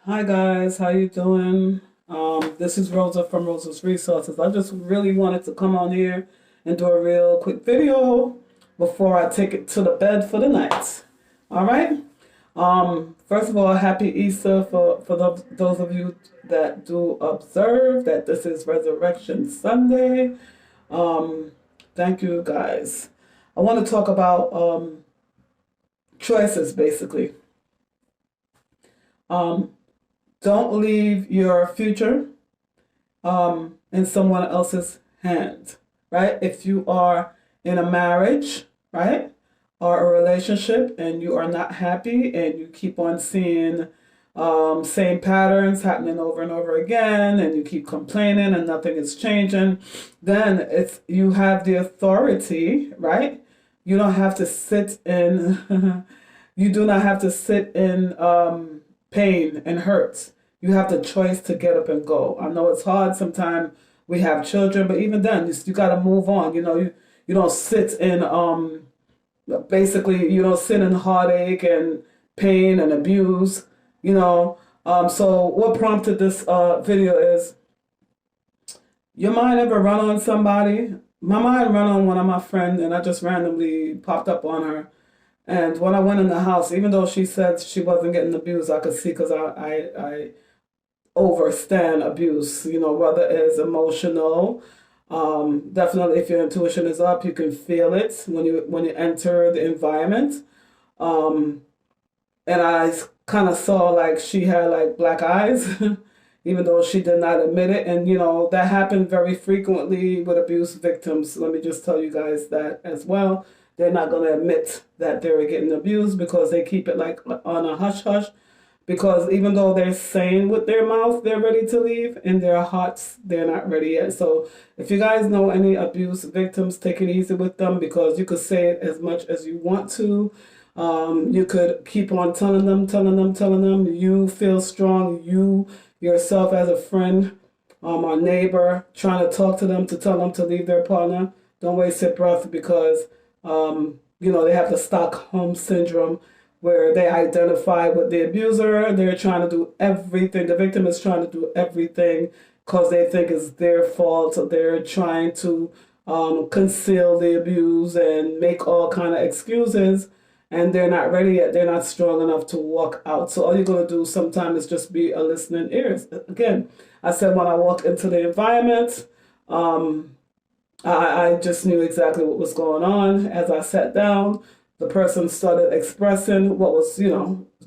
Hi guys, how you doing? This is Rosa from Rosa's Resources. I just really wanted to come on here and do a real quick video before I take it to the bed for the night. All right. First of all, happy Easter for those of you that do observe that this is Resurrection Sunday. Um, thank you guys. I want to talk about choices basically. Um, don't leave your future in someone else's hands, right? If you are in a marriage, right, or a relationship and you are not happy and you keep on seeing same patterns happening over and over again and you keep complaining and nothing is changing, then it's you have the authority, right? You don't have to sit in you do not have to sit in pain and hurt. You have the choice to get up and go. I know it's hard sometimes. We have children, but even then, you got to move on. You don't sit in basically you don't sit in heartache and pain and abuse. So what prompted this video is your mind ever run on somebody? My mind run on one of my friends, and I just randomly popped up on her. And when I went in the house, even though she said she wasn't getting abused, I could see because I overstand abuse, whether it's emotional. Definitely, if your intuition is up, you can feel it when you enter the environment. Um, and I kind of saw like she had like black eyes, even though she did not admit it. And that happened very frequently with abuse victims. Let me just tell you guys that as well. They're not going to admit that they're getting abused because they keep it like on a hush hush. Because even though they're saying with their mouth they're ready to leave, in their hearts they're not ready yet. So if you guys know any abuse victims, take it easy with them because you could say it as much as you want to. You could keep on telling them. You feel strong. You yourself as a friend, or neighbor, trying to talk to them to tell them to leave their partner. Don't waste your breath because they have the Stockholm syndrome where they identify with the abuser. They're trying to do everything. The victim is trying to do everything because they think it's their fault. They're trying to conceal the abuse and make all kind of excuses. And they're not ready yet. They're not strong enough to walk out. So all you're going to do sometimes is just be a listening ears. Again, I said when I walk into the environment, I just knew exactly what was going on. As I sat down, the person started expressing what was,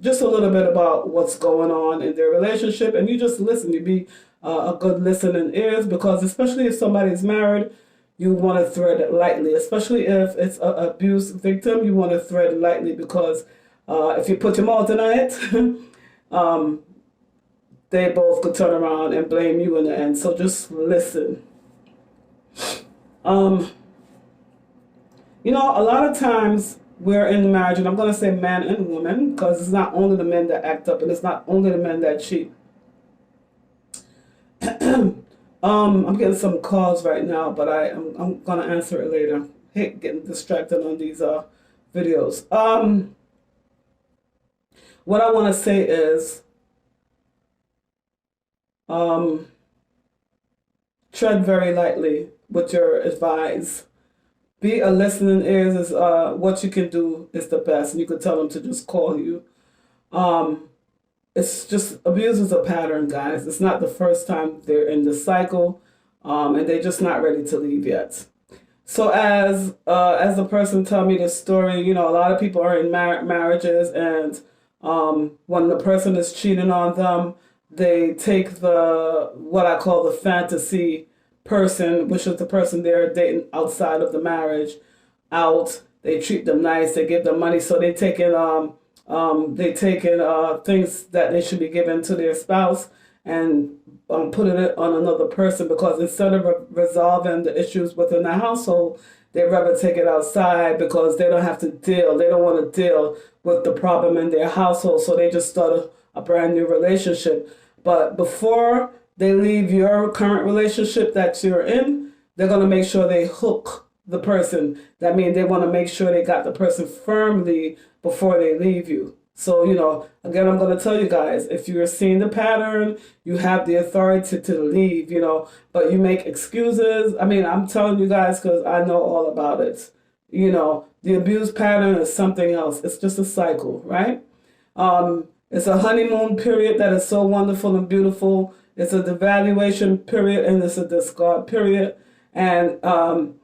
just a little bit about what's going on in their relationship. And you just listen. You be a good listening ears because especially if somebody's married, you want to thread it lightly. Especially if it's an abuse victim, you want to thread it lightly because if you put your mouth in it, they both could turn around and blame you in the end. So just listen. Um, a lot of times we're in marriage, and I'm going to say man and woman because it's not only the men that act up and it's not only the men that cheat. I'm getting some calls right now, but I'm going to answer it later. Hate getting distracted on these videos. What I want to say is tread very lightly with your advice. Be a listening ears is what you can do is the best, and you could tell them to just call you. Um, it's just abuse is a pattern, guys. It's not the first time they're in the cycle, and they're just not ready to leave yet. So as the person tell me this story, a lot of people are in marriages, and when the person is cheating on them, they take the what I call the fantasy person, which is the person they're dating outside of the marriage, out. They treat them nice. They give them money. So they taking things that they should be given to their spouse and putting it on another person because instead of resolving the issues within the household, they rather take it outside because they don't have to deal. They don't want to deal with the problem in their household. So they just start a brand new relationship. But before they leave your current relationship that you're in, they're going to make sure they hook the person. That means they want to make sure they got the person firmly before they leave you. So, again, I'm going to tell you guys, if you're seeing the pattern, you have the authority to leave, but you make excuses. I mean, I'm telling you guys because I know all about it. The abuse pattern is something else. It's just a cycle, right? It's a honeymoon period that is so wonderful and beautiful. It's a devaluation period and it's a discard period. And you're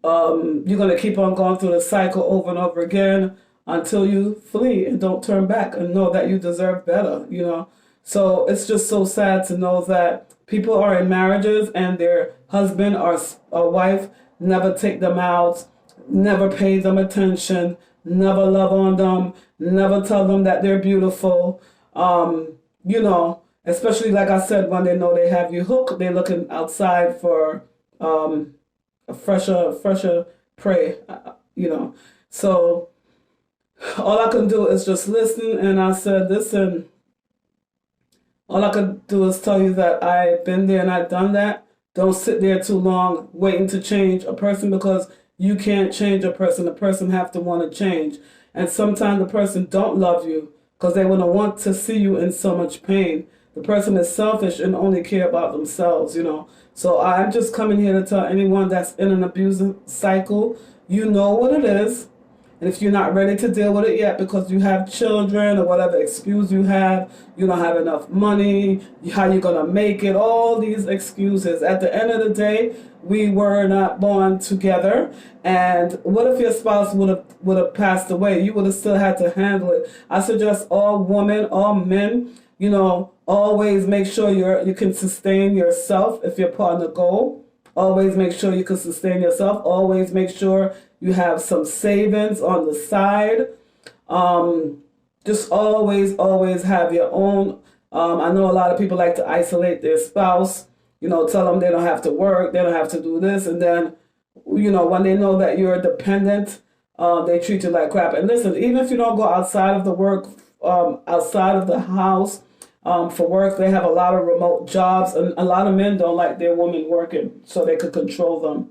going to keep on going through the cycle over and over again until you flee and don't turn back and know that you deserve better, So it's just so sad to know that people are in marriages and their husband or wife never take them out, never pay them attention, never love on them, never tell them that they're beautiful. Especially like I said, when they know they have you hooked, they're looking outside for a fresher prey, So all I can do is just listen. And I said, listen, all I can do is tell you that I've been there and I've done that. Don't sit there too long waiting to change a person, because you can't change a person. The person have to want to change. And sometimes the person don't love you because they want to see you in so much pain. The person is selfish and only care about themselves, So I'm just coming here to tell anyone that's in an abusive cycle, you know what it is. And if you're not ready to deal with it yet because you have children or whatever excuse you don't have enough money, how you going to make it, all these excuses. At the end of the day, we were not born together. And what if your spouse would have passed away? You would have still had to handle it. I suggest all women, all men, always make sure you can sustain yourself if your partner go. Always make sure you can sustain yourself. Always make sure you have some savings on the side. Just always have your own. I know a lot of people like to isolate their spouse, tell them they don't have to work, they don't have to do this. And then, when they know that you're dependent, they treat you like crap. And listen, even if you don't go outside of the work, outside of the house, for work, they have a lot of remote jobs, and a lot of men don't like their women working so they could control them.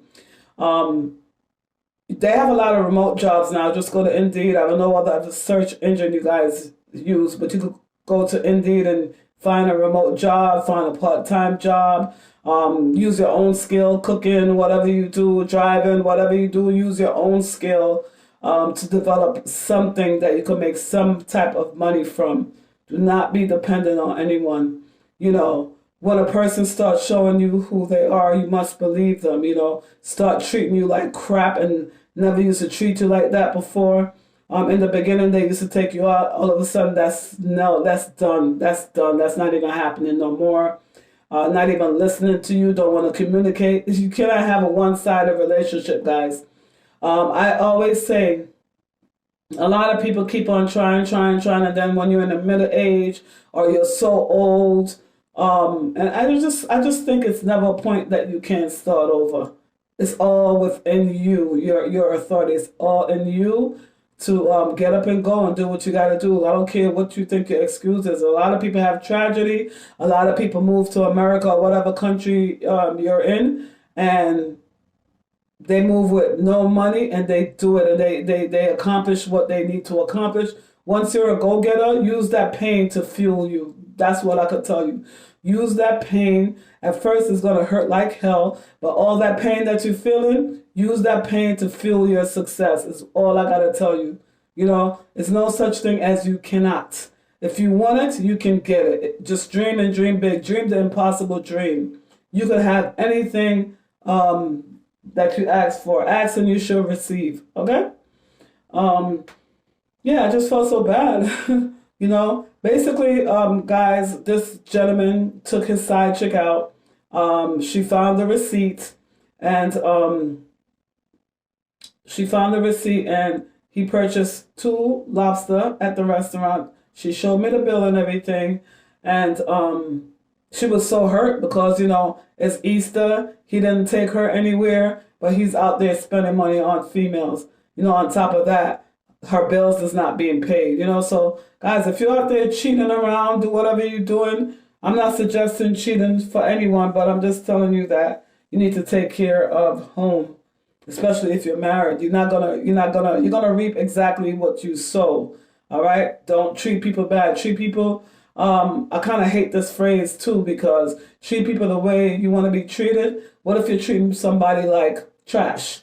They have a lot of remote jobs now. Just go to Indeed. I don't know what other search engine you guys use, but you could go to Indeed and find a remote job, find a part-time job, use your own skill, cooking, whatever you do, driving, whatever you do, use your own skill to develop something that you can make some type of money from. Do not be dependent on anyone. When a person starts showing you who they are, you must believe them. Start treating you like crap and never used to treat you like that before. In the beginning, they used to take you out. All of a sudden, that's done. That's done. That's not even happening no more. Not even listening to you. Don't want to communicate. You cannot have a one-sided relationship, guys. I always say, a lot of people keep on trying, and then when you're in the middle age or you're so old, and I just think it's never a point that you can't start over. It's all within you. Your authority is all in you to get up and go and do what you got to do. I don't care what you think your excuse is. A lot of people have tragedy. A lot of people move to America or whatever country you're in, and they move with no money and they do it, and they accomplish what they need to accomplish. Once you're a go-getter, use that pain to fuel you. That's what I could tell you. Use that pain. At first, it's going to hurt like hell, but all that pain that you're feeling, use that pain to fuel your success. Is all I got to tell you. It's no such thing as you cannot. If you want it, you can get it. Just dream and dream big. Dream the impossible dream. You could have anything that you ask for. Ask and you shall receive. Okay? Yeah, I just felt so bad. Basically, guys, this gentleman took his side chick out. She found the receipt, and he purchased 2 lobster at the restaurant. She showed me the bill and everything, and she was so hurt because, it's Easter. He didn't take her anywhere, but he's out there spending money on females. On top of that, her bills is not being paid. So guys, if you're out there cheating around, do whatever you're doing. I'm not suggesting cheating for anyone, but I'm just telling you that you need to take care of home, especially if you're married. You're gonna reap exactly what you sow. All right? Don't treat people bad. Treat people, I kind of hate this phrase too because treat people the way you want to be treated. What if you're treating somebody like trash?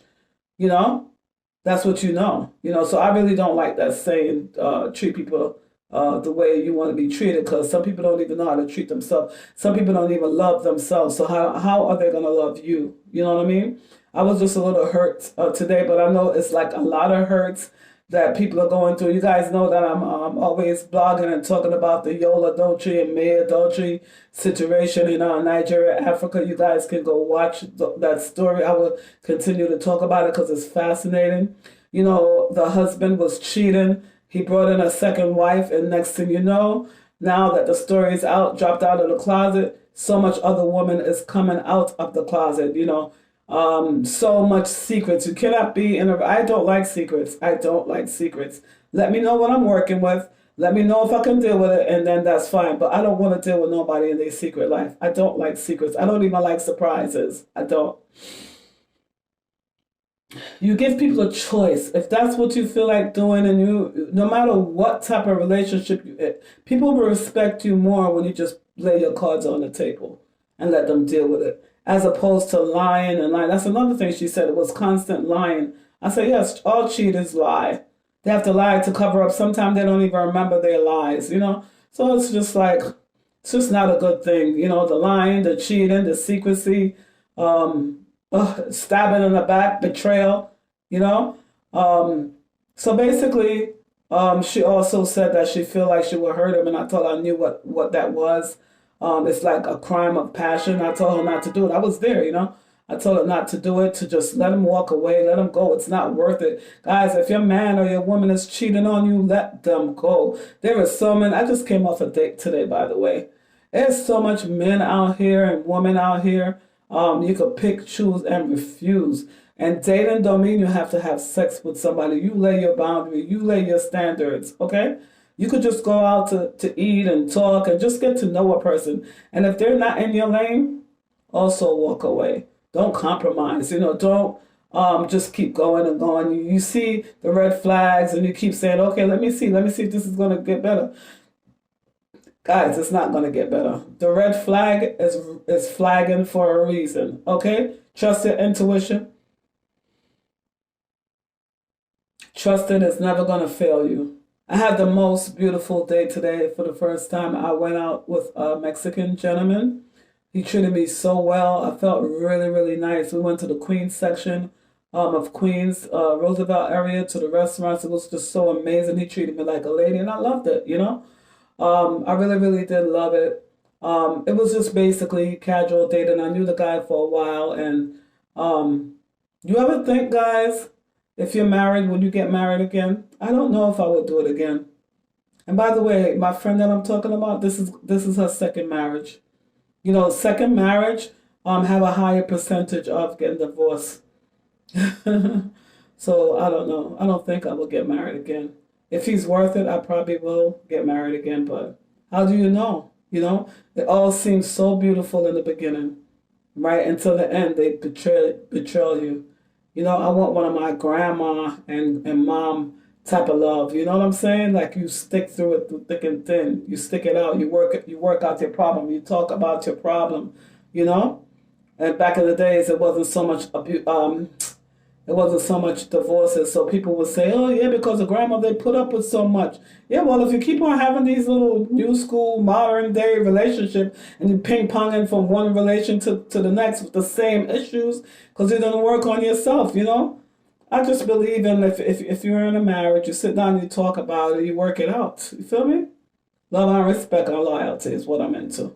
You know? That's what you know. You know, so I really don't like that saying, treat people the way you want to be treated because some people don't even know how to treat themselves. Some people don't even love themselves. So how are they going to love you? You know what I mean? I was just a little hurt today, but I know it's like a lot of hurts that people are going through. You guys know that I'm always blogging and talking about the Yola Dolce and Maya Dolce situation in Nigeria, Africa. You guys can go watch that story. I will continue to talk about it because it's fascinating. You know, the husband was cheating. He brought in a second wife, and next thing you know, now that the story is out, dropped out of the closet, so much other woman is coming out of the closet, you know. So much secrets. You cannot be in a. I don't like secrets. I don't like secrets. Let me know what I'm working with. Let me know if I can deal with it, and then that's fine. But I don't want to deal with nobody in their secret life. I don't like secrets. I don't even like surprises. I don't. You give people a choice. If that's what you feel like doing, and you, no matter what type of relationship people will respect you more when you just lay your cards on the table and let them deal with it, as opposed to lying and lying. That's another thing she said. It was constant lying. I said, yes, all cheaters lie. They have to lie to cover up. Sometimes they don't even remember their lies, you know? So it's just like, it's just not a good thing. You know, the lying, the cheating, the secrecy, stabbing in the back, betrayal, you know? So basically, she also said that she feel like she would hurt him, and I told her I knew what that was. It's like a crime of passion. I told her not to do it. I was there, you know. I told her not to do it, to just let him walk away, let him go. It's not worth it. Guys, if your man or your woman is cheating on you, let them go. There is so many. I just came off a date today, by the way. There's so much men out here and women out here. You could pick, choose, and refuse. And dating don't mean you have to have sex with somebody. You lay your boundary. You lay your standards, okay? You could just go out to eat and talk and just get to know a person. And if they're not in your lane, also walk away. Don't compromise. You know, don't just keep going and going. You see the red flags and you keep saying, okay, let me see if this is going to get better. Guys, it's not going to get better. The red flag is flagging for a reason, okay? Trust your intuition. Trust it. It's never going to fail you. I had the most beautiful day today. For the first time, I went out with a Mexican gentleman. He treated me so well. I felt really, really nice. We went to the Queens section of Queens, Roosevelt area, to the restaurants. It was just so amazing. He treated me like a lady, and I loved it, you know? I really, really did love it. It was just basically casual dating. I knew the guy for a while, and you ever think, guys, if you're married, would you get married again? I don't know if I would do it again. And by the way, my friend that I'm talking about, this is her second marriage. You know, second marriage have a higher percentage of getting divorced. So I don't know. I don't think I will get married again. If he's worth it, I probably will get married again. But how do you know? You know, it all seems so beautiful in the beginning, right? Until the end, they betray you. You know, I want one of my grandma and mom type of love. You know what I'm saying? Like you stick through it through thick and thin. You stick it out. You work out your problem. You talk about your problem. You know. And back in the days, it wasn't so much it wasn't so much divorces. So people would say, "Oh yeah, because of grandma, they put up with so much." Yeah, well, if you keep on having these little new school, modern day relationship, and you ping ponging from one relation to the next with the same issues, because you didn't work on yourself, you know. I just believe in if you're in a marriage, you sit down and you talk about it, you work it out. You feel me? Love and respect and loyalty is what I'm into.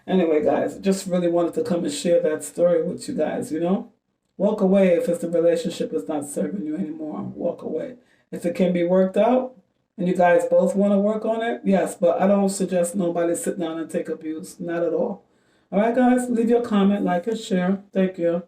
Anyway, guys, just really wanted to come and share that story with you guys, you know? Walk away if it's the relationship is not serving you anymore. Walk away. If it can be worked out and you guys both want to work on it, yes, but I don't suggest nobody sit down and take abuse. Not at all. All right, guys, leave your comment, like, and share. Thank you.